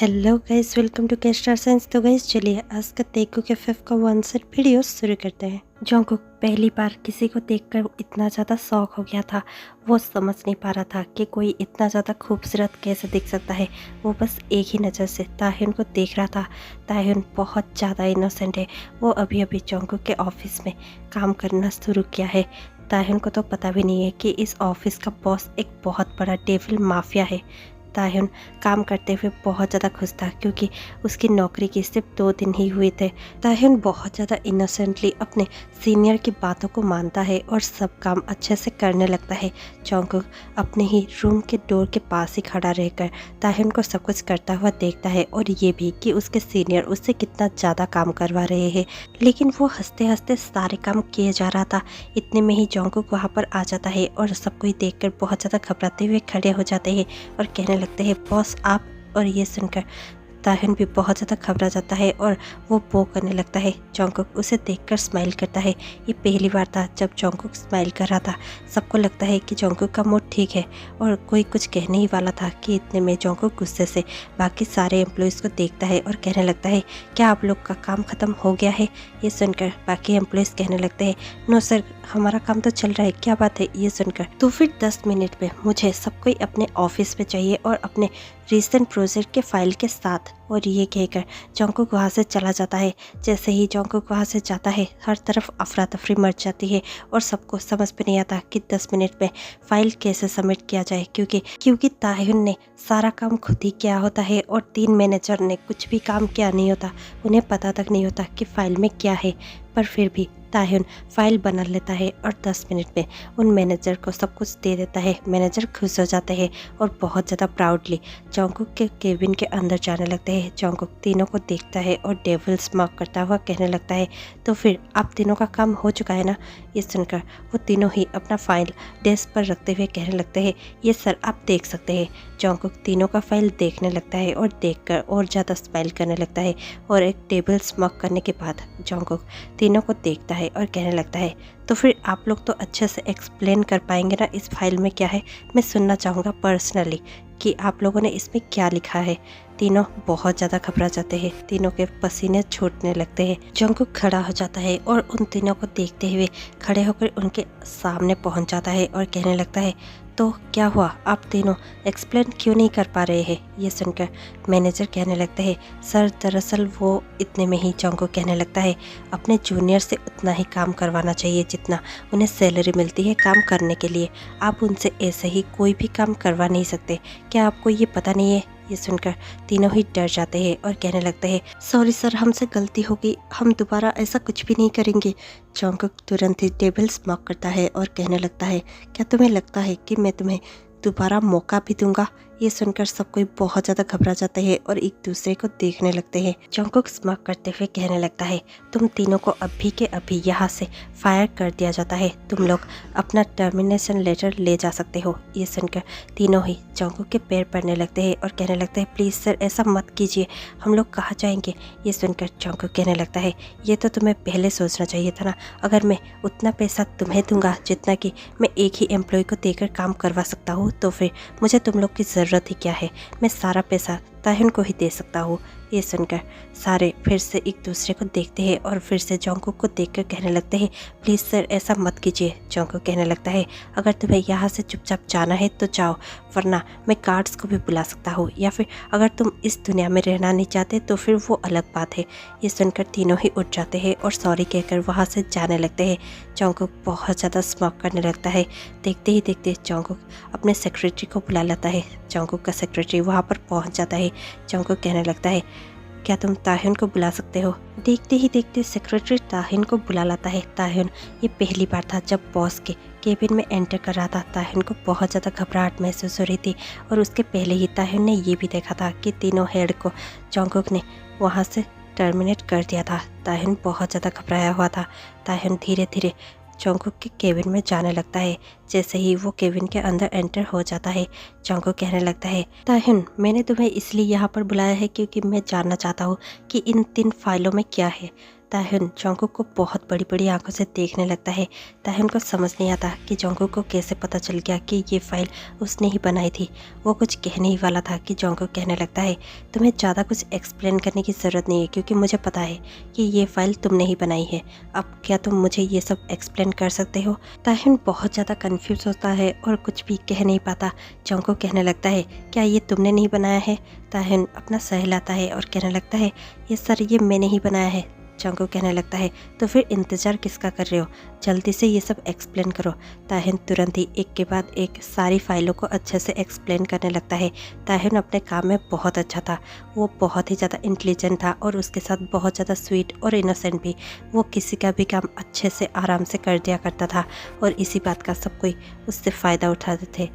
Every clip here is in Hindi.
हेलो गाइस, वेलकम टू के स्टार साइंस। तो गाइस चलिए आज का तेकू के फिफ्थ का वन सेट वीडियो शुरू करते हैं। जोंगकुक पहली बार किसी को देखकर इतना ज़्यादा शौक हो गया था। वो समझ नहीं पा रहा था कि कोई इतना ज़्यादा खूबसूरत कैसे दिख सकता है। वो बस एक ही नज़र से ताह्युन को देख रहा था। ताह्युन बहुत ज़्यादा इनोसेंट है। वो अभी अभी जोंगकुक के ऑफिस में काम करना शुरू किया है। ताह्युन को तो पता भी नहीं है कि इस ऑफिस का बॉस एक बहुत बड़ा डेविल माफिया है। ताह्युन काम करते हुए बहुत ज़्यादा खुश था क्योंकि उसकी नौकरी के सिर्फ 2 दिन ही हुए थे। ताह्युन बहुत ज़्यादा इनोसेंटली अपने सीनियर की बातों को मानता है और सब काम अच्छे से करने लगता है। जोंगकुक अपने ही रूम के डोर के पास ही खड़ा रहकर ताह्युन को सब कुछ करता हुआ देखता है और ये भी कि उसके सीनियर उससे कितना ज़्यादा काम करवा रहे हैं, लेकिन वो हंसते हंसते सारे काम किए जा रहा था। इतने में ही जोंगकुक वहाँ पर आ जाता है और सबको ही देखकर बहुत ज़्यादा घबराते हुए खड़े हो जाते हैं और कहने लगते हैं, बॉस आप। और ये सुनकर ताह्युन भी बहुत ज़्यादा घबरा जाता है और वो बो करने लगता है। जोंगकुक उसे देखकर स्माइल करता है। ये पहली बार था जब जोंगकुक स्माइल कर रहा था। सबको लगता है कि जोंगकुक का मूड ठीक है और कोई कुछ कहने ही वाला था कि इतने में जोंगकुक गुस्से से बाकी सारे एम्प्लॉयज़ को देखता है और कहने लगता है, क्या आप लोग का काम ख़त्म हो गया है? ये सुनकर बाकी एम्प्लॉयज़ कहने लगते हैं, नो सर, हमारा काम तो चल रहा है, क्या बात है? ये सुनकर तो फिर 10 मिनट में मुझे सब कोई अपने ऑफिस में चाहिए और अपने रिसेंट प्रोजेक्ट के फाइल के साथ। और ये कहकर जोंगकुक वहाँ से चला जाता है। जैसे ही जोंगकुक वहाँ से जाता है हर तरफ अफरा तफरी मच जाती है और सबको समझ में नहीं आता कि 10 मिनट में फाइल कैसे सबमिट किया जाए, क्योंकि ताह्युन ने सारा काम खुद ही किया होता है और 3 मैनेजर ने कुछ भी काम किया नहीं होता। उन्हें पता तक नहीं होता कि फाइल में क्या है, पर फिर भी ताह्युन फाइल बना लेता है और 10 मिनट में उन मैनेजर को सब कुछ दे देता है। मैनेजर खुश हो जाते हैं और बहुत ज़्यादा प्राउडली जोंगकुक के केबिन के अंदर जाने लगते हैं। जोंगकुक तीनों को देखता है और डेविल स्मार्क करता हुआ कहने लगता है, तो फिर आप तीनों का काम हो चुका है ना? ये सुनकर वो तीनों ही अपना फाइल डेस्क पर रखते हुए कहने लगते हैं, ये सर आप देख सकते हैं। जोंगकुक तीनों का फाइल देखने लगता है और देखकर और ज़्यादा स्माइल करने लगता है और एक टेबल स्मॉक करने के बाद जोंगकुक तीनों को देखता है और कहने लगता है, तो फिर आप लोग तो अच्छे से एक्सप्लेन कर पाएंगे ना इस फाइल में क्या है? मैं सुनना चाहूँगा पर्सनली कि आप लोगों ने इसमें क्या लिखा है। तीनों बहुत ज़्यादा घबरा जाते हैं। तीनों के पसीने छूटने लगते हैं। जोंगकुक खड़ा हो जाता है और उन तीनों को देखते हुए खड़े होकर उनके सामने पहुंच जाता है और कहने लगता है, तो क्या हुआ, आप तीनों एक्सप्लेन क्यों नहीं कर पा रहे हैं? ये सुनकर मैनेजर कहने लगते हैं, सर दरअसल वो इतने में ही जोंगकुक कहने लगता है, अपने जूनियर से उतना ही काम करवाना चाहिए जितना उन्हें सैलरी मिलती है काम करने के लिए। आप उनसे ऐसे ही कोई भी काम करवा नहीं सकते। क्या आपको ये पता नहीं है? ये सुनकर तीनों ही डर जाते हैं और कहने लगते हैं, सॉरी सर, हमसे गलती हो गई, हम दोबारा ऐसा कुछ भी नहीं करेंगे। जोंगकुक तुरंत ही टेबल स्मॉक करता है और कहने लगता है, क्या तुम्हें लगता है कि मैं तुम्हें दोबारा मौका भी दूंगा? ये सुनकर सब कोई बहुत ज़्यादा घबरा जाते हैं और एक दूसरे को देखने लगते हैं। जोंगकुक स्मॉक करते हुए कहने लगता है, तुम तीनों को अभी के अभी यहाँ से फायर कर दिया जाता है। तुम लोग अपना टर्मिनेशन लेटर ले जा सकते हो। ये सुनकर तीनों ही जोंगकुक के पैर पड़ने लगते हैं और कहने लगते हैं, प्लीज़ सर ऐसा मत कीजिए, हम लोग कहाँ जाएंगे? ये सुनकर जोंगकुक कहने लगता है, ये तो तुम्हें पहले सोचना चाहिए था ना। अगर मैं उतना पैसा तुम्हें दूंगा जितना कि मैं एक ही एम्प्लॉय को देकर काम करवा सकता हूँ, तो फिर मुझे तुम लोग की ज़रूरत ही क्या है? मैं सारा पैसा ताह्युन को ही दे सकता हूँ। ये सुनकर सारे फिर से एक दूसरे को देखते हैं और फिर से जोंगकुक को देखकर कहने लगते हैं, प्लीज़ सर ऐसा मत कीजिए। जोंगकुक कहने लगता है, अगर तुम्हें यहाँ से चुपचाप जाना है तो जाओ, वरना मैं गार्ड्स को भी बुला सकता हूँ, या फिर अगर तुम इस दुनिया में रहना नहीं चाहते तो फिर वो अलग बात है। ये सुनकर तीनों ही उठ जाते हैं और सॉरी कहकर वहाँ से जाने लगते हैं। जोंगकुक बहुत ज़्यादा स्मॉक करने लगता है। देखते ही देखते जोंगकुक अपने सेक्रेटरी को बुला लेता है। जोंगकुक का सेक्रेटरी वहाँ पर पहुँच जाता है। जोंगकुक कहने लगता है, क्या तुम ताह्युन को बुला सकते हो? देखते ही देखते सेक्रेटरी ताह्युन को बुला लाता है। ताह्युन ये पहली बार था जब बॉस के केबिन में एंटर कर रहा था। ताह्युन को बहुत ज़्यादा घबराहट महसूस हो रही थी और उसके पहले ही ताह्युन ने ये भी देखा था कि तीनों हेड को जोंगकुक ने वहाँ से टर्मिनेट कर दिया था। ताह्युन बहुत ज़्यादा घबराया हुआ था। ताह्युन धीरे धीरे जोंगकुक के केबिन में जाने लगता है। जैसे ही वो केबिन के अंदर एंटर हो जाता है, जोंगकुक कहने लगता है, ताह्युन मैंने तुम्हें इसलिए यहाँ पर बुलाया है क्योंकि मैं जानना चाहता हूँ कि इन 3 फाइलों में क्या है। ताह्युन जंगकुक को बहुत बड़ी बड़ी आंखों से देखने लगता है। ताह्युन को समझ नहीं आता कि जंगकुक को कैसे पता चल गया कि ये फाइल उसने ही बनाई थी। वो कुछ कहने ही वाला था कि जंगकुक कहने लगता है, तुम्हें ज़्यादा कुछ एक्सप्लेन करने की ज़रूरत नहीं है क्योंकि मुझे पता है कि ये फाइल तुमने ही बनाई है। अब क्या तुम मुझे ये सब एक्सप्लेन कर सकते हो? ताह्युन बहुत ज़्यादा कन्फ्यूज़ होता है और कुछ भी कह नहीं पाता। जंगकुक कहने लगता है, क्या ये तुमने नहीं बनाया है? ताह्युन अपना सह हिलाता है और कहने लगता है, ये सर ये मैंने ही बनाया है। जंगकुक कहने लगता है, तो फिर इंतज़ार किसका कर रहे हो? जल्दी से ये सब एक्सप्लेन करो। ताह्युन तुरंत ही एक के बाद एक सारी फाइलों को अच्छे से एक्सप्लेन करने लगता है। ताह्युन अपने काम में बहुत अच्छा था। वो बहुत ही ज़्यादा इंटेलिजेंट था और उसके साथ बहुत ज़्यादा स्वीट और इनोसेंट भी। वो किसी का भी काम अच्छे से आराम से कर दिया करता था और इसी बात का सब कोई उससे फ़ायदा उठाते थे।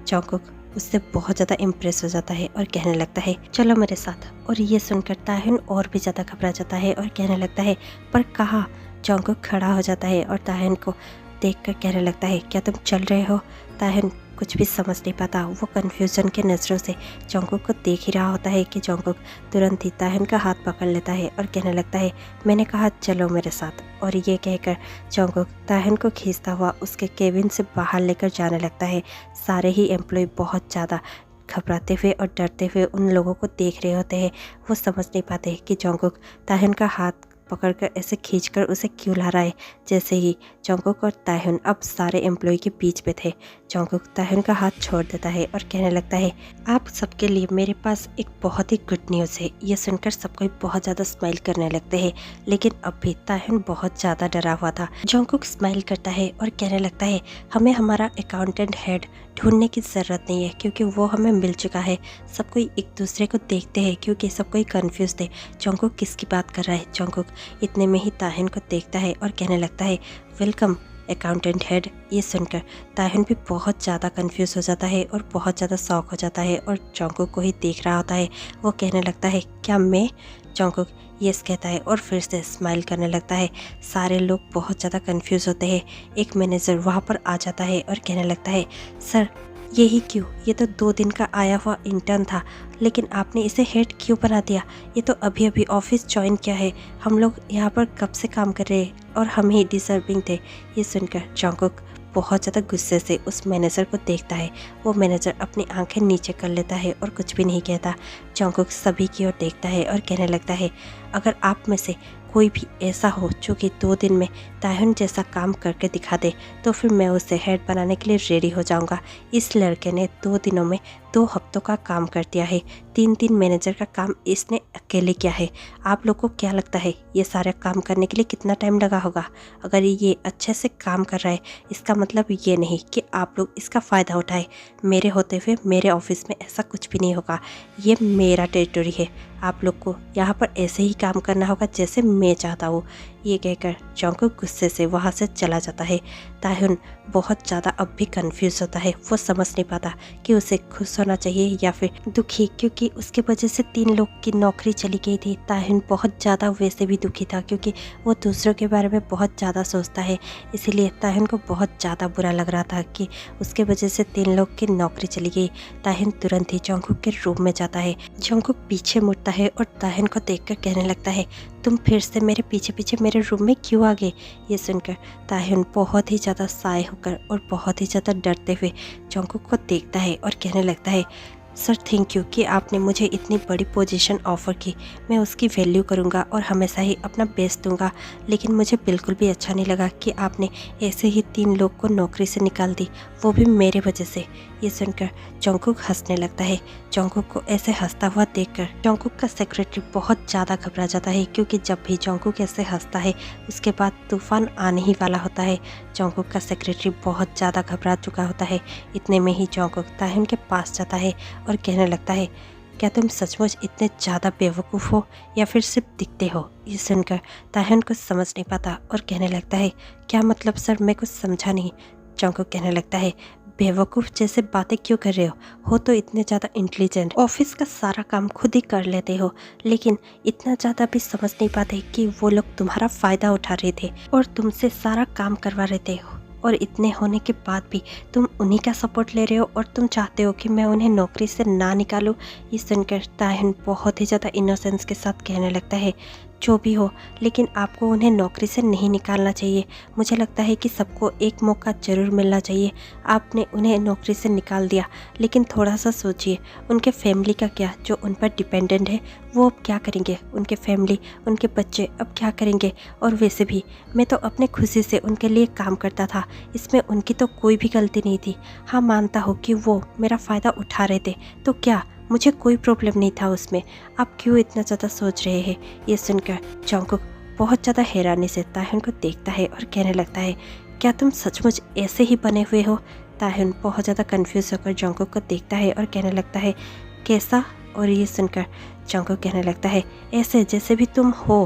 जंगकुक उससे बहुत ज़्यादा इम्प्रेस हो जाता है और कहने लगता है, चलो मेरे साथ। और ये सुनकर ताह्युन और भी ज़्यादा घबरा जाता है और कहने लगता है, पर कहाँ? जंगकुक खड़ा हो जाता है और ताह्युन को देखकर कहने लगता है, क्या तुम चल रहे हो? ताह्युन कुछ भी समझ नहीं पाता। वो कन्फ्यूज़न के नज़रों से जंगकुक को देख ही रहा होता है कि जंगकुक तुरंत ही ताह्युन का हाथ पकड़ लेता है और कहने लगता है, मैंने कहा चलो मेरे साथ। और ये कहकर जंगकुक ताह्युन को खींचता हुआ उसके केबिन से बाहर लेकर जाने लगता है। सारे ही एम्प्लॉय बहुत ज़्यादा घबराते हुए और डरते हुए उन लोगों को देख रहे होते हैं। वो समझ नहीं पाते कि जंगकुक ताह्युन का हाथ पकड़कर ऐसे खींचकर उसे क्यों ला रहा है। जैसे ही जंगकुक और ताह्युन अब सारे एम्प्लॉय के बीच में थे, जंगकुक ताह्युन का हाथ छोड़ देता है और कहने लगता है, आप सबके लिए मेरे पास एक बहुत ही गुड न्यूज़ है। ये सुनकर सब कोई बहुत ज़्यादा स्माइल करने लगते हैं, लेकिन अब भी ताह्युन बहुत ज़्यादा डरा हुआ था। जंगकुक स्माइल करता है और कहने लगता है, हमें हमारा अकाउंटेंट हेड ढूंढने की ज़रूरत नहीं है क्योंकि वो हमें मिल चुका है। सब कोई एक दूसरे को देखते हैं क्योंकि सब कोई कन्फ्यूज थे। जंगकुक किसकी बात कर रहा है? जंगकुक इतने में ही ताह्युन को देखता है और कहने लगता है, वेलकम अकाउंटेंट हेड। ये सुनकर ताह्युन भी बहुत ज़्यादा कंफ्यूज हो जाता है और बहुत ज़्यादा शॉक हो जाता है और जंगकुक को ही देख रहा होता है। वो कहने लगता है, क्या मैं? जंगकुक यस कहता है और फिर से स्माइल करने लगता है। सारे लोग बहुत ज़्यादा कंफ्यूज होते हैं। एक मैनेजर वहाँ पर आ जाता है और कहने लगता है, सर यही क्यों? ये तो 2 दिन का आया हुआ इंटर्न था, लेकिन आपने इसे हेड क्यों बना दिया? ये तो अभी अभी ऑफिस ज्वाइन किया है। हम लोग यहाँ पर कब से काम कर रहे हैं और हम ही डिजर्विंग थे। ये सुनकर जंगकुक बहुत ज़्यादा गुस्से से उस मैनेजर को देखता है। वो मैनेजर अपनी आंखें नीचे कर लेता है और कुछ भी नहीं कहता। जंगकुक सभी की ओर देखता है और कहने लगता है, अगर आप में से कोई भी ऐसा हो जो कि 2 दिन में ताह्युन जैसा काम करके दिखा दे तो फिर मैं उसे हेड बनाने के लिए रेडी हो जाऊंगा। इस लड़के ने 2 दिनों में 2 हफ्तों का काम कर दिया है। 3 मैनेजर का काम इसने अकेले किया है। आप लोग को क्या लगता है ये सारा काम करने के लिए कितना टाइम लगा होगा? अगर ये अच्छे से काम कर रहा है इसका मतलब ये नहीं कि आप लोग इसका फ़ायदा उठाए। मेरे होते हुए मेरे ऑफिस में ऐसा कुछ भी नहीं होगा। ये मेरा टेरिटरी है। आप लोग को यहाँ पर ऐसे ही काम करना होगा जैसे मैं चाहता हूँ। ये कहकर जंगकुक गुस्से से वहाँ से चला जाता है। ताह्युन बहुत ज़्यादा अब भी कंफ्यूज होता है। वो समझ नहीं पाता कि उसे खुश होना चाहिए या फिर दुखी, क्योंकि उसके वजह से 3 लोग की नौकरी चली गई थी। ताह्युन बहुत ज़्यादा वैसे भी दुखी था क्योंकि वो दूसरों के बारे में बहुत ज़्यादा सोचता है। इसीलिए ताह्युन को बहुत ज़्यादा बुरा लग रहा था कि उसके वजह से 3 लोग की नौकरी चली गई। ताह्युन तुरंत ही जंगकुक के रूम में जाता है। जंगकुक पीछे मुड़ता है और ताह्युन को देखकर कहने लगता है, तुम फिर से मेरे पीछे पीछे मेरे रूम में क्यों आ गए? ये सुनकर ताह्युन बहुत ही ज़्यादा साए होकर और बहुत ही ज़्यादा डरते हुए जंगकुक को देखता है और कहने लगता है, सर थैंक यू कि आपने मुझे इतनी बड़ी पोजीशन ऑफ़र की। मैं उसकी वैल्यू करूँगा और हमेशा ही अपना बेस्ट दूंगा। लेकिन मुझे बिल्कुल भी अच्छा नहीं लगा कि आपने ऐसे ही 3 लोग को नौकरी से निकाल दी, वो भी मेरे वजह से। ये सुनकर जंगकुक हंसने लगता है। जंगकुक को ऐसे हंसता हुआ देखकर जंगकुक का सेक्रेटरी बहुत ज़्यादा घबरा जाता है क्योंकि जब भी जंगकुक ऐसे हंसता है उसके बाद तूफान आने ही वाला होता है। जंगकुक का सेक्रेटरी बहुत ज़्यादा घबरा चुका होता है। इतने में ही जंगकुक ताह्युन के पास जाता है और कहने लगता है, क्या तुम सचमुच इतने ज़्यादा बेवकूफ़ हो या फिर सिर्फ दिखते हो? ये सुनकर ताह्युन कुछ समझ नहीं पाता और कहने लगता है, क्या मतलब सर? मैं कुछ समझा नहीं। जंगकुक कहने लगता है, बेवकूफ़ जैसे बातें क्यों कर रहे हो तो इतने ज़्यादा इंटेलिजेंट, ऑफिस का सारा काम खुद ही कर लेते हो, लेकिन इतना ज़्यादा भी समझ नहीं पाते कि वो लोग तुम्हारा फ़ायदा उठा रहे थे और तुमसे सारा काम करवा रहे थे। और इतने होने के बाद भी तुम उन्हीं का सपोर्ट ले रहे हो और तुम चाहते हो कि मैं उन्हें नौकरी से ना निकालूं। ये सुनकर ताह्युन बहुत ही ज़्यादा इनोसेंस के साथ कहने लगता है, जो भी हो, लेकिन आपको उन्हें नौकरी से नहीं निकालना चाहिए। मुझे लगता है कि सबको एक मौका ज़रूर मिलना चाहिए। आपने उन्हें नौकरी से निकाल दिया, लेकिन थोड़ा सा सोचिए उनके फैमिली का क्या, जो उन पर डिपेंडेंट है वो अब क्या करेंगे? उनके फैमिली, उनके बच्चे अब क्या करेंगे? और वैसे भी मैं तो अपने खुशी से उनके लिए काम करता था, इसमें उनकी तो कोई भी गलती नहीं थी। हाँ, मानता हो कि वो मेरा फ़ायदा उठा रहे थे, तो क्या, मुझे कोई प्रॉब्लम नहीं था उसमें। आप क्यों इतना ज़्यादा सोच रहे हैं? ये सुनकर जॉन्गकुक बहुत ज़्यादा हैरानी से ताह्युन को देखता है और कहने लगता है, क्या तुम सचमुच ऐसे ही बने हुए हो? ताह्युन बहुत ज़्यादा कंफ्यूज होकर जॉन्गकुक को देखता है और कहने लगता है, कैसा? और ये सुनकर जॉन्गकुक कहने लगता है, ऐसे जैसे भी तुम हो।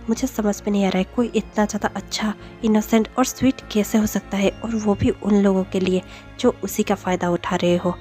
मुझे समझ में नहीं आ रहा है, कोई इतना ज़्यादा अच्छा, इनोसेंट और स्वीट कैसे हो सकता है, और वो भी उन लोगों के लिए जो उसी का फ़ायदा उठा रहे हो।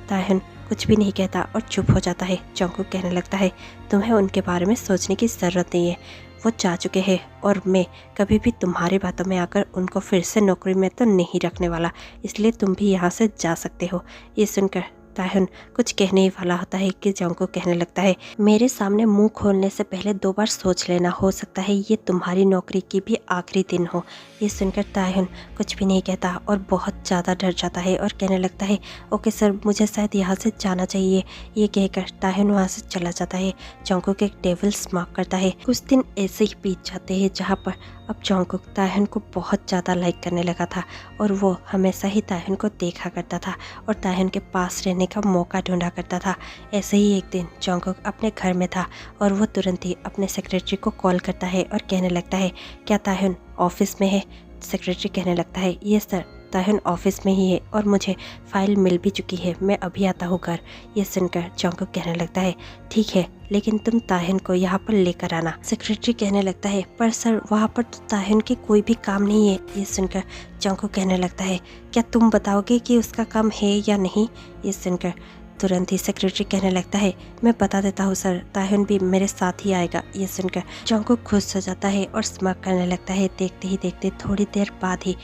ताह्युन कुछ भी नहीं कहता और चुप हो जाता है। जॉन्गकुक कहने लगता है, तुम्हें उनके बारे में सोचने की ज़रूरत नहीं है, वो जा चुके हैं और मैं कभी भी तुम्हारी बातों में आकर उनको फिर से नौकरी में तो नहीं रखने वाला, इसलिए तुम भी यहाँ से जा सकते हो। ये सुनकर ताह्युन कुछ कहने ही वाला होता है कि जॉन्गकुक कहने लगता है, मेरे सामने मुंह खोलने से पहले 2 बार सोच लेना, हो सकता है ये तुम्हारी नौकरी की भी आखिरी दिन हो। ये सुनकर ताह्युन कुछ भी नहीं कहता और बहुत ज़्यादा डर जाता है और कहने लगता है, ओके सर, मुझे शायद यहाँ से जाना चाहिए। ये कहकर ताह्युन वहाँ से चला जाता है। जॉन्गकुक एक टेबल स्मार्क करता है। कुछ दिन ऐसे ही बीत जाते हैं जहाँ पर अब जॉन्गकुक ताह्युन को बहुत ज़्यादा लाइक करने लगा था और वो हमेशा ही ताह्युन को देखा करता था और ताह्युन के पास रहने का मौका ढूंढा करता था। ऐसे ही एक दिन जॉन्गकुक अपने घर में था और वो तुरंत ही अपने सेक्रेटरी को कॉल करता है और कहने लगता है, क्या ताह्युन ऑफिस में है? सेक्रेटरी कहने लगता है, ये सर, ताह्युन ऑफिस में ही है और मुझे फ़ाइल मिल भी चुकी है, मैं अभी आता हूँ घर। ये सुनकर जॉन्गकुक कहने लगता है, ठीक है, लेकिन तुम ताह्युन को यहाँ पर लेकर आना। सेक्रेटरी कहने लगता है, पर सर, वहाँ पर तो ताह्युन की कोई भी काम नहीं है। ये सुनकर जॉन्गकुक कहने लगता है, क्या तुम बताओगे कि उसका काम है या नहीं? ये सुनकर तुरंत ही सेक्रेटरी कहने लगता है, मैं बता देता हूँ सर, ताह्युन भी मेरे साथ ही आएगा। ये सुनकर जॉन्गकुक खुश हो जाता है और स्माइल करने लगता है। देखते ही देखते थोड़ी देर बाद ही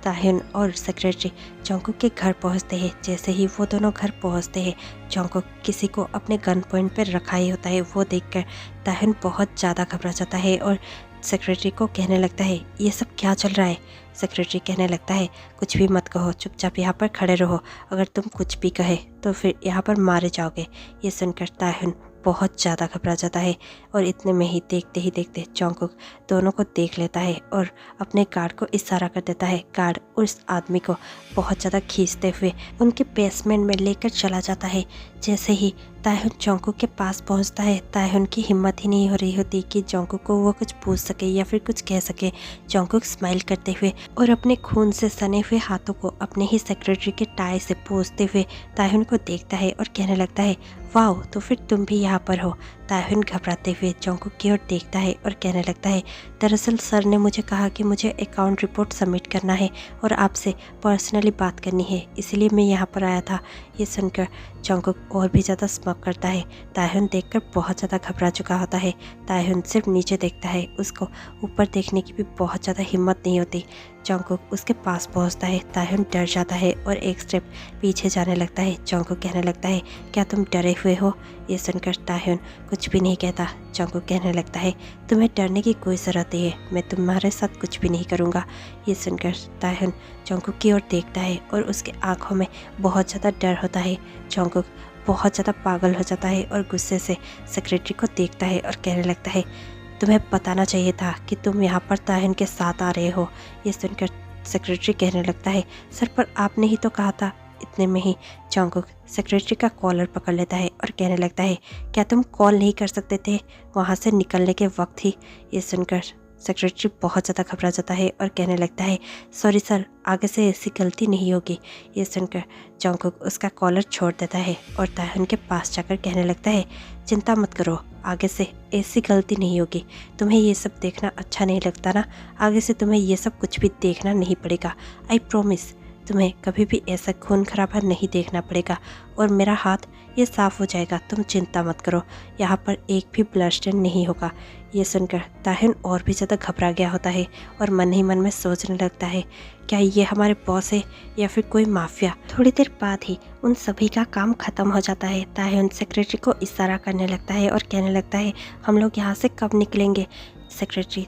ताह्युन और सेक्रेटरी जॉन्गकुक के घर पहुंचते हैं। जैसे ही वो दोनों घर पहुंचते हैं, जॉन्गकुक किसी को अपने गन पॉइंट पर रखा ही होता है। वो देखकर ताह्युन बहुत ज़्यादा घबरा जाता है और सेक्रेटरी को कहने लगता है, ये सब क्या चल रहा है? सेक्रेटरी कहने लगता है, कुछ भी मत कहो, चुपचाप यहाँ पर खड़े रहो, अगर तुम कुछ भी कहे तो फिर यहाँ पर मारे जाओगे। ये सुनकर ताह्युन बहुत ज़्यादा घबरा जाता है और इतने में ही देखते जॉन्गकुक दोनों को देख लेता है और अपने गार्ड को इशारा कर देता है। गार्ड उस आदमी को बहुत ज़्यादा खींचते हुए उनके बेसमेंट में लेकर चला जाता है। जैसे ही ताह्युन जॉन्गकुक के पास पहुंचता है, ताह्युन की हिम्मत ही नहीं हो रही होती कि जॉन्गकुक को वो कुछ पूछ सके या फिर कुछ कह सके। जॉन्गकुक स्माइल करते हुए और अपने खून से सने हुए हाथों को अपने ही सेक्रेटरी के टाई से पोंछते हुए ताह्युन को देखता है और कहने लगता है, वाह, तो फिर तुम भी यहाँ पर हो। ताह्युन घबराते हुए जॉन्गकुक की ओर देखता है और कहने लगता है, दरअसल सर ने मुझे कहा कि मुझे अकाउंट रिपोर्ट सबमिट करना है और आपसे पर्सनली बात करनी है, इसलिए मैं यहाँ पर आया था। ये सुनकर जॉन्गकुक और भी ज़्यादा स्मक करता है। ताह्युन देखकर बहुत ज़्यादा घबरा चुका होता है। ताह्युन सिर्फ नीचे देखता है, उसको ऊपर देखने की भी बहुत ज़्यादा हिम्मत नहीं होती। जॉन्गकुक उसके पास पहुंचता है। ताह्युन डर जाता है और एक स्टेप पीछे जाने लगता है। जॉन्गकुक कहने लगता है, क्या तुम डरे हुए हो? ये सुनकर ताह्युन कुछ भी नहीं कहता। जॉन्गकुक कहने लगता है, तुम्हें डरने की कोई ज़रूरत नहीं है, मैं तुम्हारे साथ कुछ भी नहीं करूँगा। ये सुनकर ताह्युन जॉन्गकुक की ओर देखता है और उसके आँखों में बहुत ज़्यादा डर होता है। जॉन्गकुक बहुत ज़्यादा पागल हो जाता है और गुस्से से सेक्रेटरी को देखता है और कहने लगता है, तुम्हें बताना चाहिए था कि तुम यहाँ पर ताह्युन के साथ आ रहे हो। ये सुनकर सेक्रेटरी कहने लगता है, सर, पर आपने ही तो कहा था। इतने में ही जॉन्गकुक सेक्रेटरी का कॉलर पकड़ लेता है और कहने लगता है, क्या तुम कॉल नहीं कर सकते थे वहाँ से निकलने के वक्त ही? ये सुनकर सेक्रेटरी बहुत ज़्यादा घबरा जाता है और कहने लगता है, सॉरी सर, आगे से ऐसी गलती नहीं होगी। ये सुनकर जॉन्गकुक उसका कॉलर छोड़ देता है और ताह्युन के पास जाकर कहने लगता है, चिंता मत करो, आगे से ऐसी गलती नहीं होगी। तुम्हें ये सब देखना अच्छा नहीं लगता ना? आगे से तुम्हें ये सब कुछ भी देखना नहीं पड़ेगा। आई प्रॉमिस, तुम्हें कभी भी ऐसा खून खराबा नहीं देखना पड़ेगा और मेरा हाथ ये साफ़ हो जाएगा, तुम चिंता मत करो, यहाँ पर एक भी ब्लड स्टेन नहीं होगा। ये सुनकर ताह्युन और भी ज़्यादा घबरा गया होता है और मन ही मन में सोचने लगता है, क्या ये हमारे बॉस है या फिर कोई माफिया? थोड़ी देर बाद ही उन सभी का काम ख़त्म हो जाता है। ताह्युन सेक्रेटरी को इशारा करने लगता है और कहने लगता है, हम लोग यहाँ से कब निकलेंगे? सेक्रेटरी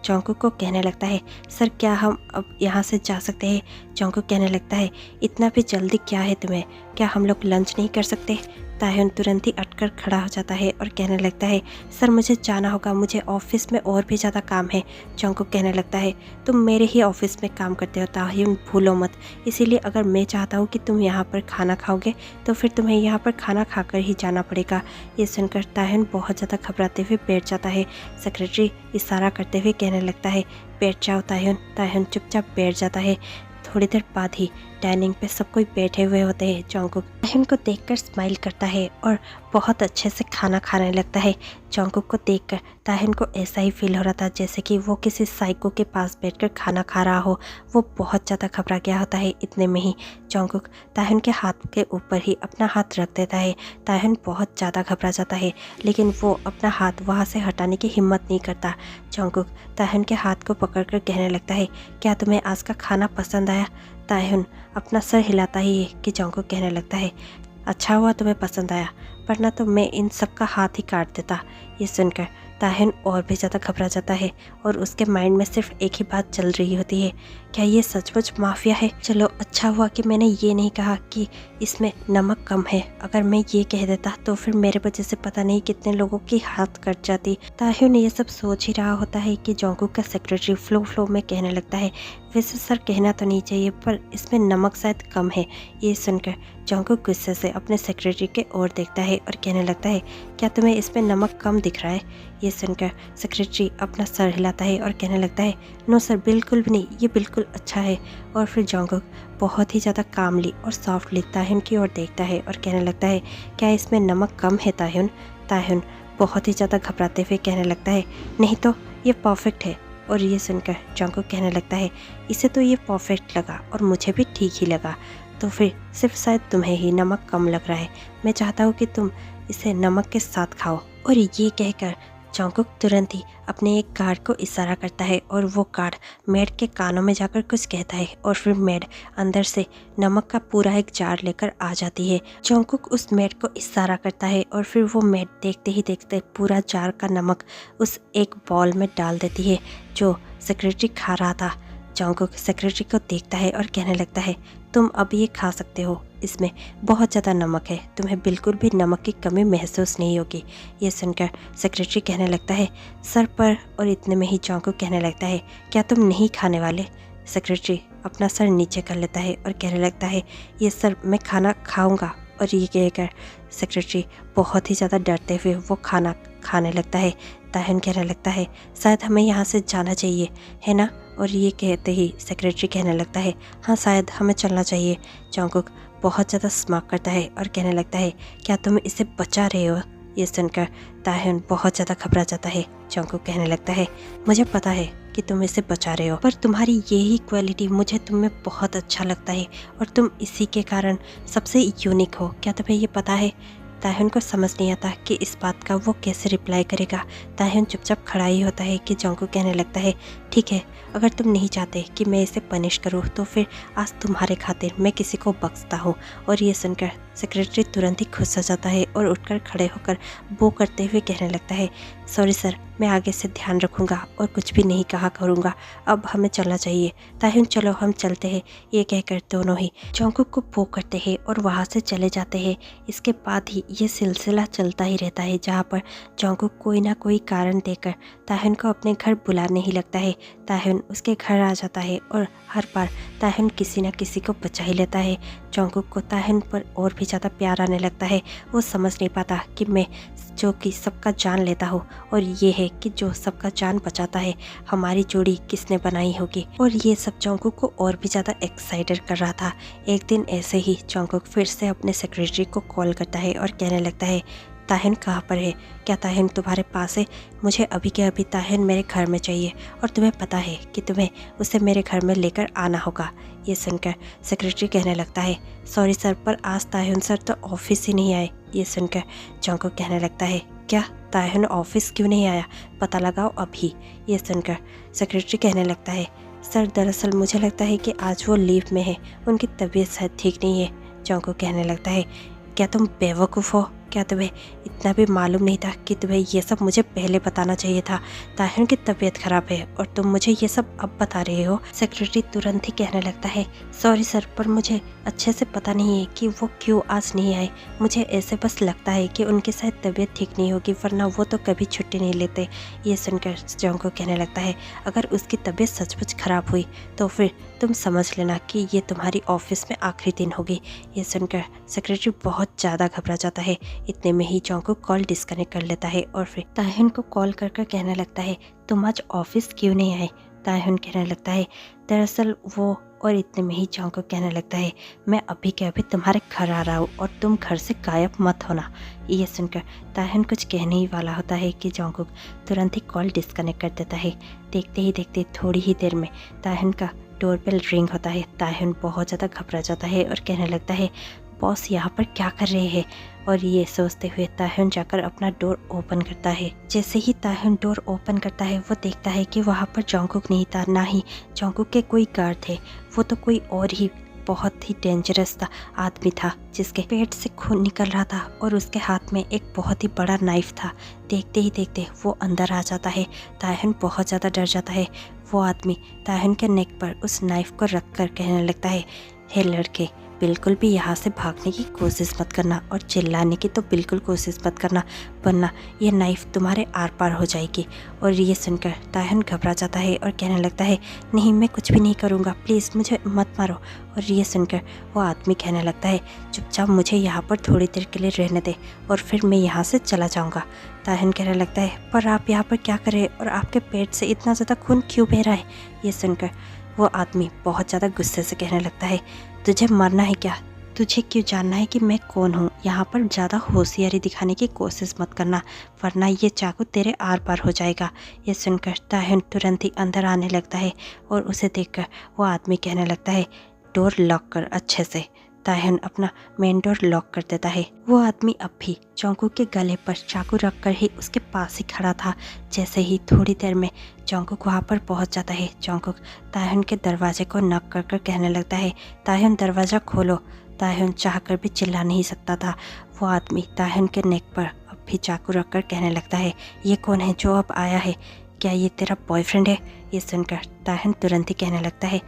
जॉन्गकुक को कहने लगता है, सर क्या हम अब यहाँ से जा सकते हैं? जॉन्गकुक कहने लगता है, इतना भी जल्दी क्या है तुम्हें? क्या हम लोग लंच नहीं कर सकते? ताह्युन तुरंत ही अटकर खड़ा हो जाता है और कहने लगता है, सर मुझे जाना होगा, मुझे ऑफिस में और भी ज़्यादा काम है। जॉन्गकुक कहने लगता है, तुम मेरे ही ऑफिस में काम करते हो ताह्युन, भूलो मत। इसीलिए अगर मैं चाहता हूँ कि तुम यहाँ पर खाना खाओगे तो फिर तुम्हें यहाँ पर खाना खाकर ही जाना पड़ेगा। ये सुनकर ताह्युन बहुत ज़्यादा घबराते हुए बैठ जाता है। सेक्रेटरी इशारा करते हुए कहने लगता है, बैठ जाओ ताह्युन। ताह्युन चुपचाप बैठ जाता है। थोड़ी देर बाद ही डाइनिंग पे सब कोई बैठे हुए होते हैं। जॉन्गकुक ताह्युन को देखकर स्माइल करता है और बहुत अच्छे से खाना खाने लगता है। जॉन्गकुक को देखकर ताह्युन को ऐसा ही फील हो रहा था जैसे कि वो किसी साइको के पास बैठकर खाना खा रहा हो। वो बहुत ज़्यादा घबरा गया होता है। इतने में ही जॉन्गकुक ताह्युन के हाथ के ऊपर ही अपना हाथ रख देता है। ताह्युन बहुत ज़्यादा घबरा जाता है, लेकिन वो अपना हाथ वहाँ से हटाने की हिम्मत नहीं करता। जॉन्गकुक ताह्युन के हाथ को पकड़कर कहने लगता है, क्या तुम्हें आज का खाना पसंद आया? ताह्युन अपना सर हिलाता ही है कि जॉन्गकुक कहने लगता है, अच्छा हुआ तुम्हें पसंद आया, वरना तो मैं इन सब का हाथ ही काट देता। ये सुनकर ताह्युन और भी ज़्यादा घबरा जाता है और उसके माइंड में सिर्फ एक ही बात चल रही होती है, क्या ये सचमुच माफिया है? चलो अच्छा हुआ कि मैंने ये नहीं कहा कि इसमें नमक कम है। अगर मैं ये कह देता तो फिर मेरे वजह से पता नहीं कितने लोगों की हाथ कट जाती। ताह्युन ये सब सोच ही रहा होता है कि जॉन्गकुक का सेक्रेटरी फ्लो में कहने लगता है, वैसे सर कहना तो नहीं चाहिए पर इसमें नमक शायद कम है। ये सुनकर जॉन्गकुक गुस्से से अपने सेक्रेटरी के ओर देखता है और कहने लगता है, क्या तुम्हें इसमें नमक कम दिख रहा है? ये सुनकर सेक्रेटरी अपना सर हिलाता है और कहने लगता है, नो सर बिल्कुल भी नहीं, ये बिल्कुल अच्छा है। और फिर जॉन्गकुक बहुत ही ज़्यादा कामली और सॉफ्टली ताह्युन की ओर देखता है और कहने लगता है, क्या इसमें नमक कम है ताह्युन? ताह्युन बहुत ही ज़्यादा घबराते हुए कहने लगता है, नहीं तो ये परफेक्ट है। और ये सुनकर जॉन्गकुक कहने लगता है, इसे तो ये परफेक्ट लगा और मुझे भी ठीक ही लगा, तो फिर सिर्फ शायद तुम्हें ही नमक कम लग रहा है। मैं चाहता हूँ कि तुम इसे नमक के साथ खाओ। और ये कहकर जॉन्गकुक तुरंत ही अपने एक गार्ड को इशारा करता है और वो गार्ड मेड के कानों में जाकर कुछ कहता है और फिर मेड अंदर से नमक का पूरा एक जार लेकर आ जाती है। जॉन्गकुक उस मेड को इशारा करता है और फिर वो मेड देखते ही देखते पूरा जार का नमक उस एक बॉल में डाल देती है जो सेक्रेटरी खा रहा था। जॉन्गकुक सेक्रेटरी को देखता है और कहने लगता है, तुम अब ये खा सकते हो, इसमें बहुत ज़्यादा नमक है, तुम्हें बिल्कुल भी नमक की कमी महसूस नहीं होगी। ये सुनकर सेक्रेटरी कहने लगता है, सर पर, और इतने में ही जॉन्गकुक कहने लगता है, क्या तुम नहीं खाने वाले? सेक्रेटरी अपना सर नीचे कर लेता है और कहने लगता है, ये सर मैं खाना खाऊंगा। और ये कहकर सेक्रेटरी बहुत ही ज़्यादा डरते हुए वो खाना खाने लगता है। ताह्युन कहने लगता है, शायद हमें यहाँ से जाना चाहिए, है ना? और ये कहते ही सेक्रेटरी कहने लगता है, हाँ शायद हमें चलना चाहिए। जॉन्गकुक बहुत ज़्यादा स्मार्ट करता है और कहने लगता है, क्या तुम इसे बचा रहे हो? ये सुनकर ताह्युन बहुत ज़्यादा घबरा जाता है। जॉन्गकुक कहने लगता है, मुझे पता है कि तुम इसे बचा रहे हो, पर तुम्हारी यही क्वालिटी मुझे तुम में बहुत अच्छा लगता है और तुम इसी के कारण सबसे यूनिक हो। क्या तुम्हें ये पता है? ताह्युन को समझ नहीं आता कि इस बात का वो कैसे रिप्लाई करेगा। ताह्युन चुपचाप खड़ा ही होता है कि जॉन्गकुक कहने लगता है, ठीक है, अगर तुम नहीं चाहते कि मैं इसे पनिश करूँ तो फिर आज तुम्हारे खातिर मैं किसी को बख्शता हूँ। और ये सुनकर सेक्रेटरी तुरंत ही खुश हो जाता है और उठकर खड़े होकर वो करते हुए कहने लगता है, सॉरी सर, मैं आगे से ध्यान रखूँगा और कुछ भी नहीं कहा करूँगा, अब हमें चलना चाहिए। ताह्युन चलो हम चलते हैं। ये कहकर दोनों ही जॉन्गकुक को वो करते हैं और वहाँ से चले जाते हैं। इसके बाद ही ये सिलसिला चलता ही रहता है जहाँ पर जॉन्गकुक कोई ना कोई कारण देकर ताह्युन को अपने घर बुलाने ही लगता है। ताह्युन उसके घर आ जाता है और हर बार ताह्युन किसी न किसी को बचा ही लेता है। जॉन्गकुक को ताह्युन पर और भी ज़्यादा प्यार आने लगता है। वो समझ नहीं पाता कि मैं जो कि सबका जान लेता हूँ और ये है कि जो सबका जान बचाता है, हमारी जोड़ी किसने बनाई होगी। और ये सब जॉन्गकुक को और भी ज़्यादा एक्साइटेड कर रहा था। एक दिन ऐसे ही जॉन्गकुक फिर से अपने सेक्रेटरी को कॉल करता है और कहने लगता है, ताह्युन कहाँ पर है? क्या ताह्युन तुम्हारे पास है? मुझे अभी के अभी ताह्युन मेरे घर में चाहिए और तुम्हें पता है कि तुम्हें उसे मेरे घर में लेकर आना होगा। ये सुनकर सेक्रेटरी कहने लगता है, सॉरी सर, पर आज ताह्युन सर तो ऑफिस ही नहीं आए। ये सुनकर जॉन्गकुक कहने लगता है, क्या ताह्युन ऑफिस क्यों नहीं आया? पता लगाओ अभी। ये सुनकर सेक्रेटरी कहने लगता है, सर दरअसल मुझे लगता है कि आज वो लीव में है, उनकी तबीयत शायद ठीक नहीं है। जॉन्गकुक कहने लगता है, क्या तुम बेवकूफ़ हो? क्या तुम्हें इतना भी मालूम नहीं था कि तुम्हें ये सब मुझे पहले बताना चाहिए था? ताहिन की तबीयत खराब है और तुम मुझे ये सब अब बता रहे हो। सेक्रेटरी तुरंत ही कहने लगता है, सॉरी सर, पर मुझे अच्छे से पता नहीं है कि वो क्यों आज नहीं आए। मुझे ऐसे बस लगता है कि उनकी शायद तबीयत ठीक नहीं होगी, वरना वो तो कभी छुट्टी नहीं लेते। ये सुनकर जोंगकुक कहने लगता है, अगर उसकी तबीयत सचमुच खराब हुई तो फिर तुम समझ लेना कि ये तुम्हारी ऑफिस में आखिरी दिन होगी। ये सुनकर सेक्रेटरी बहुत ज़्यादा घबरा जाता है। इतने में ही जोंगकुक कॉल डिस्कनेक्ट कर लेता है और फिर ताह्युन को कॉल कर कहने लगता है, तुम आज ऑफिस क्यों नहीं आए? ताह्युन कहने लगता है, दरअसल वो, और इतने में ही जोंगकुक कहने लगता है, मैं अभी के अभी तुम्हारे घर आ रहा हूँ और तुम घर से गायब मत होना। ये सुनकर ताह्युन कुछ कहने ही वाला होता है कि जोंगकुक तुरंत ही कॉल डिस्कनेक्ट कर देता है। देखते ही देखते थोड़ी ही देर में ताह्युन का डोरबेल रिंग होता है। ताह्युन बहुत ज़्यादा घबरा जाता है और कहने लगता है, बॉस यहाँ पर क्या कर रहे हैं? और ये सोचते हुए ताह्युन जाकर अपना डोर ओपन करता है। जैसे ही ताह्युन डोर ओपन करता है वो देखता है कि वहाँ पर जोंगकुक नहीं था, ना ही जोंगकुक के कोई गार्ड थे। वो तो कोई और ही बहुत ही डेंजरस था आदमी था, जिसके पेट से खून निकल रहा था और उसके हाथ में एक बहुत ही बड़ा नाइफ था। देखते ही देखते वो अंदर आ जाता है। ताह्युन बहुत ज़्यादा डर जाता है। वो आदमी ताह्युन के नेक पर उस नाइफ को रख कर कहने लगता है, हे लड़के, बिल्कुल भी यहाँ से भागने की कोशिश मत करना और चिल्लाने की तो बिल्कुल कोशिश मत करना, वरना ये नाइफ तुम्हारे आर पार हो जाएगी। और ये सुनकर ताह्युन घबरा जाता है और कहने लगता है, नहीं, मैं कुछ भी नहीं करूँगा, प्लीज़ मुझे मत मारो। और ये सुनकर वो आदमी कहने लगता है, चुपचाप मुझे यहाँ पर थोड़ी देर के लिए रहने दे और फिर मैं यहाँ से चला जाऊँगा। ताह्युन कहने लगता है, पर आप यहाँ पर क्या कर रहे हैं और आपके पेट से इतना ज़्यादा खून क्यों बह रहा है? ये सुनकर वो आदमी बहुत ज़्यादा गुस्से से कहने लगता है, तुझे मरना है क्या? तुझे क्यों जानना है कि मैं कौन हूँ? यहाँ पर ज़्यादा होशियारी दिखाने की कोशिश मत करना, वरना ये चाकू तेरे आर पार हो जाएगा। ये सुनकर ताह्युन तुरंत ही अंदर आने लगता है और उसे देखकर वो आदमी कहने लगता है, डोर लॉक कर अच्छे से। ताह्युन अपना मेन डोर लॉक कर देता है। वो आदमी अब भी जोंगकुक के गले पर चाकू रखकर ही उसके पास ही खड़ा था। जैसे ही थोड़ी देर में जोंगकुक वहाँ पर पहुँच जाता है, जोंगकुक ताह्युन के दरवाजे को नॉक कर कहने लगता है, ताह्युन दरवाज़ा खोलो। ताह्युन चाहकर भी चिल्ला नहीं सकता था। वो आदमी ताह्युन के नेक पर अब भी चाकू रखकर कहने लगता है, ये कौन है जो अब आया है? क्या ये तेरा बॉयफ्रेंड है? ये सुनकर ताह्युन तुरंत ही कहने लगता है,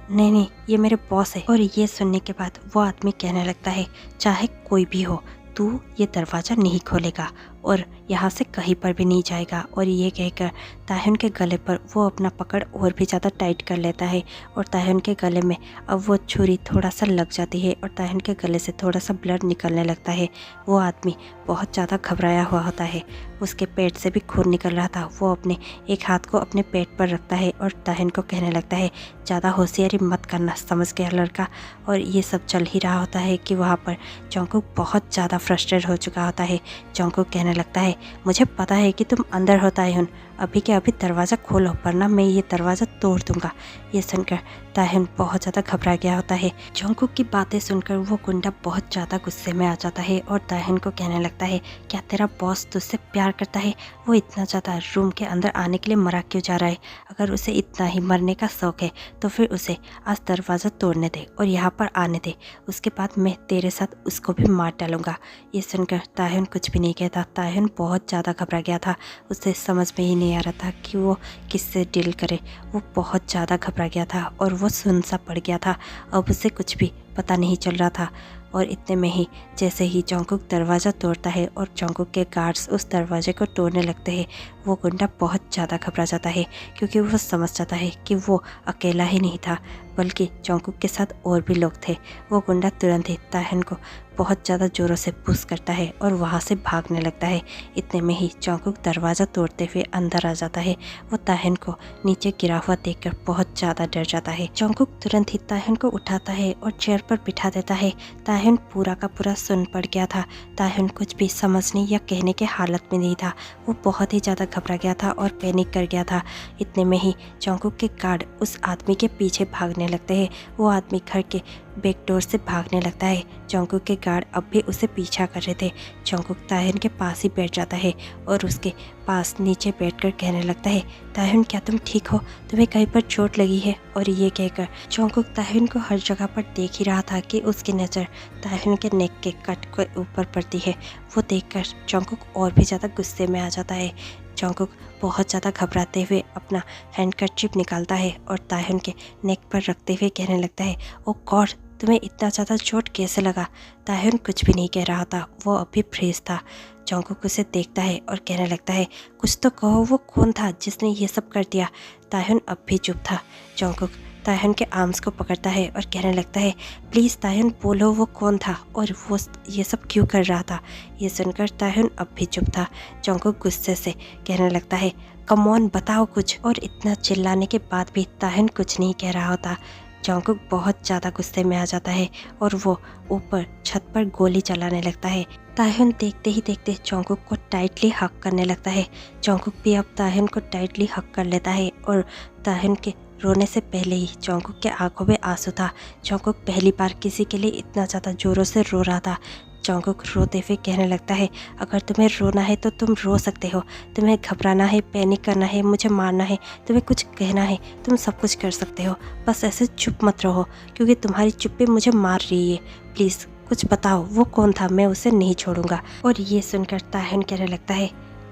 नहीं नहीं, ये मेरे बॉस है। और ये सुनने के बाद वो आदमी कहने लगता है, चाहे कोई भी हो, तू ये दरवाज़ा नहीं खोलेगा और यहाँ से कहीं पर भी नहीं जाएगा। और ये कहकर ताह्युन के गले पर वो अपना पकड़ और भी ज़्यादा टाइट कर लेता है और ताह्युन के गले में अब वो छुरी थोड़ा सा लग जाती है और ताह्युन के गले से थोड़ा सा ब्लड निकलने लगता है। वो आदमी बहुत ज़्यादा घबराया हुआ होता है, उसके पेट से भी खून निकल रहा था। वो अपने एक हाथ को अपने पेट पर रखता है और ताह्युन को कहने लगता है, ज़्यादा होशियारी मत करना, समझ गया लड़का। और ये सब चल ही रहा होता है कि वहाँ पर जोंगकुक बहुत ज़्यादा फ्रस्ट्रेट हो चुका होता है। जोंगकुक कहने लगता है, मुझे पता है कि तुम अंदर हो ताह्युन, अभी के अभी दरवाज़ा खोलो वरना मैं ये दरवाज़ा तोड़ दूंगा। ये सुनकर ताह्युन बहुत ज़्यादा घबरा गया होता है। जोंगकुक की बातें सुनकर वो गुंडा बहुत ज़्यादा गुस्से में आ जाता है और ताह्युन को कहने लगता है, क्या तेरा बॉस तुझसे प्यार करता है? वो इतना ज़्यादा रूम के अंदर आने के लिए मरा क्यों जा रहा है? अगर उसे इतना ही मरने का शौक है तो फिर उसे आज दरवाज़ा तोड़ने दे और यहाँ पर आने दे, उसके बाद मैं तेरे साथ उसको भी मार डालूंगा। ये सुनकर ताह्युन कुछ भी नहीं कहता। ताह्युन बहुत ज़्यादा घबरा गया था, उसे समझ में ही नहीं आ रहा था कि वो किससे डील करे। वो बहुत ज़्यादा घबरा गया था और वो सुन सा पड़ गया था। अब उसे कुछ भी पता नहीं चल रहा था। और इतने में ही जैसे ही जोंगकुक दरवाज़ा तोड़ता है और जोंगकुक के गार्ड्स उस दरवाजे को तोड़ने लगते हैं, वो गुंडा बहुत ज़्यादा घबरा जाता है क्योंकि वो समझ जाता है कि वो अकेला ही नहीं था बल्कि जोंगकुक के साथ और भी लोग थे। वो गुंडा तुरंत ही ताह्युन को बहुत ज़्यादा ज़ोरों से पुश करता है और वहाँ से भागने लगता है। इतने में ही जोंगकुक दरवाज़ा तोड़ते हुए अंदर आ जाता है। वो ताह्युन को नीचे गिरा हुआ देखकर बहुत ज़्यादा डर जाता है। जोंगकुक तुरंत ही ताह्युन को उठाता है और चेयर पर बिठा देता है। ताह्युन पूरा का पूरा सुन पड़ गया था। ताह्युन कुछ भी समझने या कहने के हालत में नहीं था। वो बहुत ही ज़्यादा घबरा गया था और पैनिक कर गया था। इतने में ही जोंगकुक के गार्ड उस आदमी के पीछे भागने लगते हैं। वो आदमी घर के बैक डोर से भागने लगता है। जंगकुक के गार्ड अब भी उसे पीछा कर रहे थे। जंगकुक तायहुन के पास ही बैठ जाता है और उसके पास नीचे बैठकर कहने लगता है, तायहुन क्या तुम ठीक हो? तुम्हें कहीं पर चोट लगी है? और ये कहकर जंगकुक तायहुन को हर जगह पर देख ही रहा था कि उसकी नज़र तायहुन के नेक के कट के ऊपर पड़ती है। वो देखकर जंगकुक और भी ज़्यादा गुस्से में आ जाता है। जंगकुक बहुत ज़्यादा घबराते हुए अपना हैंडकरचिप निकालता है और तायहुन के नेक पर रखते हुए कहने लगता है, ओ गॉड, तुम्हें इतना ज़्यादा चोट कैसे लगा? तायहुन कुछ भी नहीं कह रहा था, वो अभी फ्रेश था। जंगकुक उसे देखता है और कहने लगता है, कुछ तो कहो, वो कौन था जिसने ये सब कर दिया? तायहुन अब भी चुप था। जंगकुक तायहुन के आर्म्स को पकड़ता है और कहने लगता है, प्लीज़ तायहुन बोलो, वो कौन था और वो ये सब क्यों कर रहा था? ये सुनकर तायहुन अब भी चुप था। जंगकुक गुस्से से कहने लगता है, कम ऑन बताओ कुछ। और इतना चिल्लाने के बाद भी तायहुन कुछ नहीं कह रहा होता। जंगकुक बहुत ज़्यादा गुस्से में आ जाता है और वो ऊपर छत पर गोली चलाने लगता है। तायहुन देखते ही देखते जंगकुक को टाइटली हक करने लगता है। जंगकुक भी अब तायहुन को टाइटली हक कर लेता है और तायहुन के रोने से पहले ही जंगकुक के आंखों में आंसू था। जंगकुक पहली बार किसी के लिए इतना ज़्यादा ज़ोरों से रो रहा था। जंगकुक रोते हुए कहने लगता है, अगर तुम्हें रोना है तो तुम रो सकते हो, तुम्हें घबराना है, पैनिक करना है, मुझे मारना है, तुम्हें कुछ कहना है, तुम सब कुछ कर सकते हो, बस ऐसे चुप मत रहो, क्योंकि तुम्हारी चुप्पी मुझे मार रही है। प्लीज़ कुछ बताओ, वो कौन था? मैं उसे नहीं छोड़ूंगा। और ये सुनकर तायहुन कहने लगता है,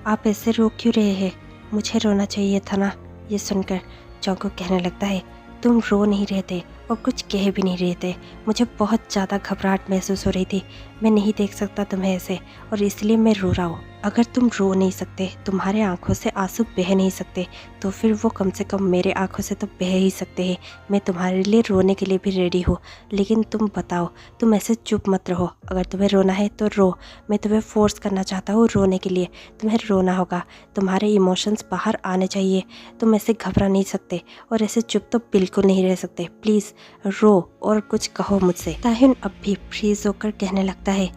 आप ऐसे रो क्यों रहे हैं? मुझे रोना चाहिए था ना। ये सुनकर जंगकुक कहने लगता है, तुम रो नहीं रहे थे और कुछ कह भी नहीं रहे थे, मुझे बहुत ज़्यादा घबराहट महसूस हो रही थी, मैं नहीं देख सकता तुम्हें ऐसे और इसलिए मैं रो रहा हूँ। अगर तुम रो नहीं सकते, तुम्हारे आंखों से आंसू बह नहीं सकते, तो फिर वो कम से कम मेरे आंखों से तो बह ही सकते हैं। मैं तुम्हारे लिए रोने के लिए भी रेडी हूँ, लेकिन तुम बताओ, तुम ऐसे चुप मत रहो। अगर तुम्हें रोना है तो रो, मैं तुम्हें फोर्स करना चाहता हूँ रोने के लिए। तुम्हें रोना होगा, तुम्हारे इमोशंस बाहर आने चाहिए, तुम ऐसे घबरा नहीं सकते और ऐसे चुप तो बिल्कुल नहीं रह सकते। प्लीज़ रो और कुछ कहो मुझसे। तायहुन अब भी फ्रीज होकर कहने लगता है,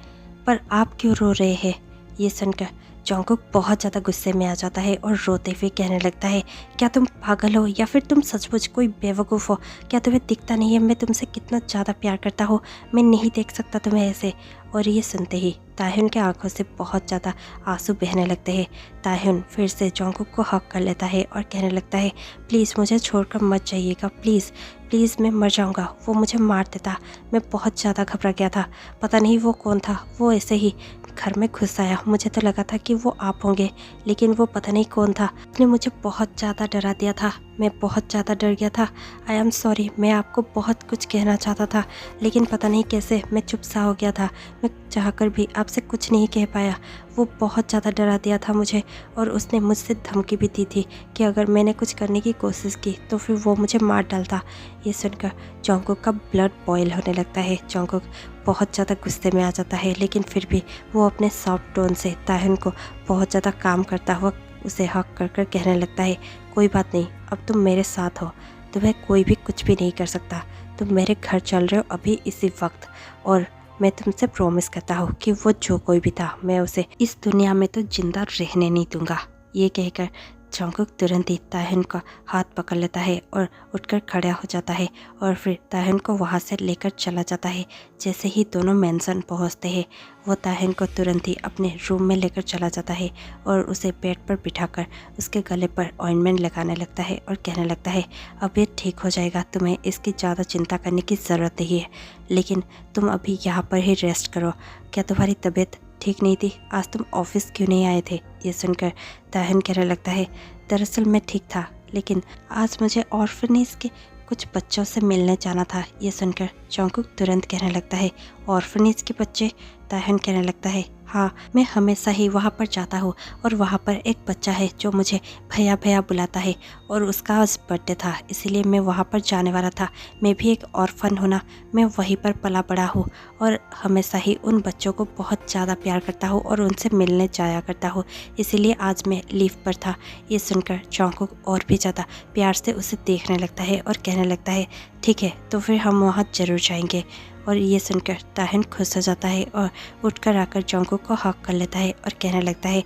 पर आप क्यों रो रहे हैं? ये सुनकर जंगकुक बहुत ज़्यादा गुस्से में आ जाता है और रोते हुए कहने लगता है, क्या तुम पागल हो या फिर तुम सचमुच कोई बेवकूफ़ हो? क्या तुम्हें दिखता नहीं है मैं तुमसे कितना ज़्यादा प्यार करता हूँ? मैं नहीं देख सकता तुम्हें ऐसे। और ये सुनते ही तायहुन के आंखों से बहुत ज़्यादा आंसू बहने लगते हैं। तायहुन फिर से जंगकुक को हक कर लेता है और कहने लगता है, प्लीज़ मुझे छोड़कर मत जाइएगा, प्लीज़ प्लीज़, मैं मर जाऊँगा, वो मुझे मार देता, मैं बहुत ज़्यादा घबरा गया था, पता नहीं वो कौन था, वो ऐसे ही घर में घुस आया, मुझे तो लगा था कि वो आप होंगे, लेकिन वो पता नहीं कौन था, उसने मुझे बहुत ज़्यादा डरा दिया था, मैं बहुत ज़्यादा डर गया था। आई एम सॉरी, मैं आपको बहुत कुछ कहना चाहता था, लेकिन पता नहीं कैसे मैं चुप सा हो गया था, मैं चाहकर भी आपसे कुछ नहीं कह पाया। वो बहुत ज़्यादा डरा दिया था मुझे और उसने मुझसे धमकी भी दी थी कि अगर मैंने कुछ करने की कोशिश की तो फिर वो मुझे मार डालता। ये सुनकर जंगकुक का ब्लड बॉयल होने लगता है। जंगकुक बहुत ज़्यादा गुस्से में आ जाता है, लेकिन फिर भी वो अपने सॉफ्ट टोन से तायहुन को बहुत ज़्यादा काम करता हुआ उसे हक कर कर कहने लगता है, कोई बात नहीं, अब तुम मेरे साथ हो, तुम्हें कोई भी कुछ भी नहीं कर सकता, तुम मेरे घर चल रहे हो अभी इसी वक्त, और मैं तुमसे प्रॉमिस करता हूँ कि वो जो कोई भी था मैं उसे इस दुनिया में तो जिंदा रहने नहीं दूंगा। ये कहकर जंगकुक तुरंत ही तायहुन का हाथ पकड़ लेता है और उठकर खड़ा हो जाता है और फिर तायहुन को वहाँ से लेकर चला जाता है। जैसे ही दोनों मेंशन पहुँचते हैं, वो तायहुन को तुरंत ही अपने रूम में लेकर चला जाता है और उसे बेड पर बिठाकर उसके गले पर ऑइंटमेंट लगाने लगता है और कहने लगता है, अब ये ठीक हो जाएगा, तुम्हें इसकी ज़्यादा चिंता करने की ज़रूरत नहीं है, लेकिन तुम अभी यहाँ पर ही रेस्ट करो। क्या तुम्हारी तबीयत ठीक नहीं थी? आज तुम ऑफिस क्यों नहीं आए थे? ये सुनकर तायहुन कहने लगता है, दरअसल मैं ठीक था, लेकिन आज मुझे ऑर्फनेज के कुछ बच्चों से मिलने जाना था। ये सुनकर जंगकुक तुरंत कहने लगता है, ऑर्फनेज के बच्चे? तायहुन कहने लगता है, हाँ, मैं हमेशा ही वहाँ पर जाता हूँ और वहाँ पर एक बच्चा है जो मुझे भैया भैया बुलाता है और उसका आज बर्थडे था, इसीलिए मैं वहाँ पर जाने वाला था। मैं भी एक ऑर्फन हूँ ना, मैं वहीं पर पला बड़ा हूँ और हमेशा ही उन बच्चों को बहुत ज़्यादा प्यार करता हूँ और उनसे मिलने जाया करता हूँ, इसीलिए आज मैं लीव पर था। ये सुनकर जंगकुक और भी ज़्यादा प्यार से उसे देखने लगता है और कहने लगता है, ठीक है, तो फिर हम वहाँ ज़रूर जाएंगे। और ये सुनकर तायहुन खुश हो जाता है और उठकर आकर जंगकुक को हक कर लेता है और कहने लगता है,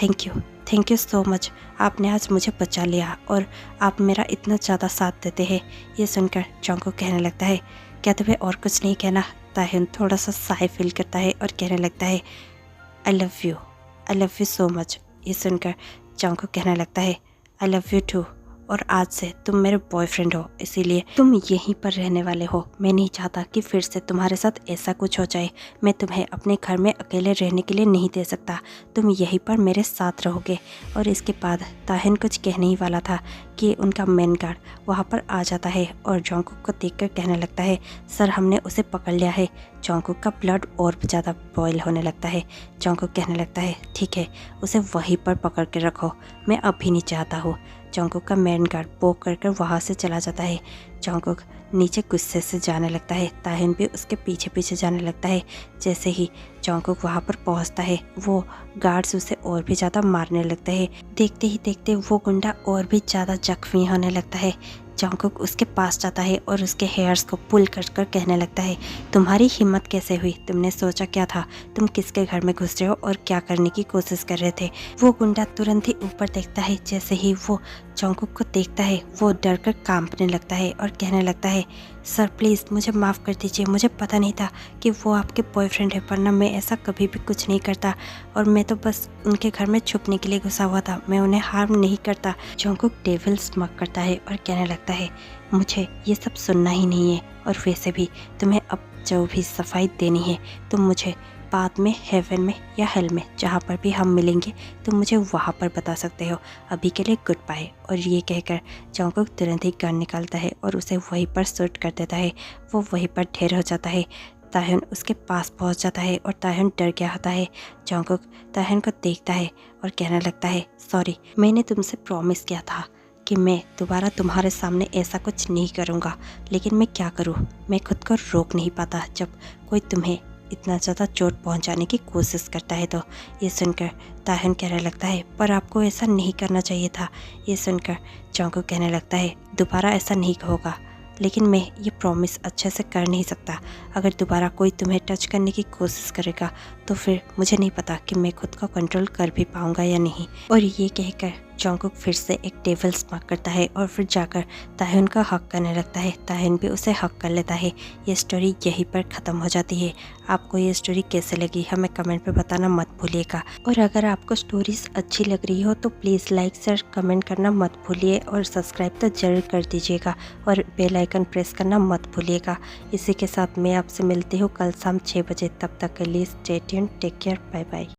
थैंक यू सो मच, आपने आज मुझे बचा लिया और आप मेरा इतना ज़्यादा साथ देते हैं। ये सुनकर जंगकुक कहने लगता है, क्या तुम्हें और कुछ नहीं कहना? ताहिन थोड़ा सा साय फील करता है और कहने लगता है I love you so much. ये सुनकर जंगकुक कहने लगता है आई लव यू टू, और आज से तुम मेरे बॉयफ्रेंड हो, इसीलिए तुम यहीं पर रहने वाले हो। मैं नहीं चाहता कि फिर से तुम्हारे साथ ऐसा कुछ हो जाए। मैं तुम्हें अपने घर में अकेले रहने के लिए नहीं दे सकता, तुम यहीं पर मेरे साथ रहोगे। और इसके बाद ताहिन कुछ कहने ही वाला था कि उनका मेन गार्ड वहाँ पर आ जाता है और जंगकुक को देखकर कहने लगता है सर, हमने उसे पकड़ लिया है। जंगकुक का ब्लड और भी ज़्यादा बॉयल होने लगता है। जंगकुक कहने लगता है ठीक है, उसे वहीं पर पकड़ के रखो, मैं अभी नहीं चाहता हूँ। जंगकुक का मेन गार्ड पोक कर वहाँ से चला जाता है। जंगकुक नीचे गुस्से से जाने लगता है। ताहिन भी उसके पीछे पीछे जाने लगता है। जैसे ही जंगकुक वहाँ पर पहुँचता है, वो गार्ड्स उसे और भी ज़्यादा मारने लगते हैं। देखते ही देखते वो गुंडा और भी ज़्यादा जख्मी होने लगता है। जंगकुक उसके पास जाता है और उसके हेयर्स को पुल कर कहने लगता है तुम्हारी हिम्मत कैसे हुई? तुमने सोचा क्या था? तुम किसके घर में घुस रहे हो और क्या करने की कोशिश कर रहे थे? वो गुंडा तुरंत ही ऊपर देखता है। जैसे ही वो जंगकुक को देखता है, वो डर कर कांपने लगता है और कहने लगता है सर प्लीज़ मुझे माफ़ कर दीजिए, मुझे पता नहीं था कि वो आपके बॉयफ्रेंड है, वरना मैं ऐसा कभी भी कुछ नहीं करता, और मैं तो बस उनके घर में छुपने के लिए घुसा हुआ था, मैं उन्हें हार्म नहीं करता। जंगकुक डेविल स्मग करता है और कहने लगता है मुझे ये सब सुनना ही नहीं है, और वैसे भी तुम्हें अब जो भी सफाई देनी है तुम मुझे बाद में हेवन में या हेल में जहाँ पर भी हम मिलेंगे तुम मुझे वहाँ पर बता सकते हो। अभी के लिए गुड बाय। और ये कहकर जंगकुक तुरंत ही गन निकालता है और उसे वहीं पर शूट कर देता है। वो वहीं पर ढेर हो जाता है। ताहिन उसके पास पहुंच जाता है और ताहिन डर गया होता है। जंगकुक ताहिन को देखता है और कहने लगता है सॉरी, मैंने तुमसे प्रॉमिस किया था कि मैं दोबारा तुम्हारे सामने ऐसा कुछ नहीं करूँगा, लेकिन मैं क्या करूँ, मैं खुद को रोक नहीं पाता जब कोई तुम्हें इतना ज़्यादा चोट पहुंचाने की कोशिश करता है। तो ये सुनकर ताहिन कहने लगता है पर आपको ऐसा नहीं करना चाहिए था। ये सुनकर जंगकुक कहने लगता है दोबारा ऐसा नहीं होगा, लेकिन मैं ये प्रॉमिस अच्छे से कर नहीं सकता। अगर दोबारा कोई तुम्हें टच करने की कोशिश करेगा तो फिर मुझे नहीं पता कि मैं खुद को कंट्रोल कर भी पाऊंगा या नहीं। और ये कहकर जंगकुक फिर से एक डेविल स्मग करता है और फिर जाकर ताहिन का हक करने लगता है। ताहिन भी उसे हक कर लेता है। ये स्टोरी यहीं पर ख़त्म हो जाती है। आपको ये स्टोरी कैसे लगी हमें कमेंट पे बताना मत भूलिएगा। और अगर आपको स्टोरीज अच्छी लग रही हो तो प्लीज़ लाइक शेयर कमेंट करना मत भूलिए, और सब्सक्राइब तो ज़रूर कर दीजिएगा, और बेल आइकन प्रेस करना मत भूलिएगा। इसी के साथ मैं आपसे मिलती हूँ कल शाम 6 बजे। तब तक के लिए stay tuned, take care, bye bye.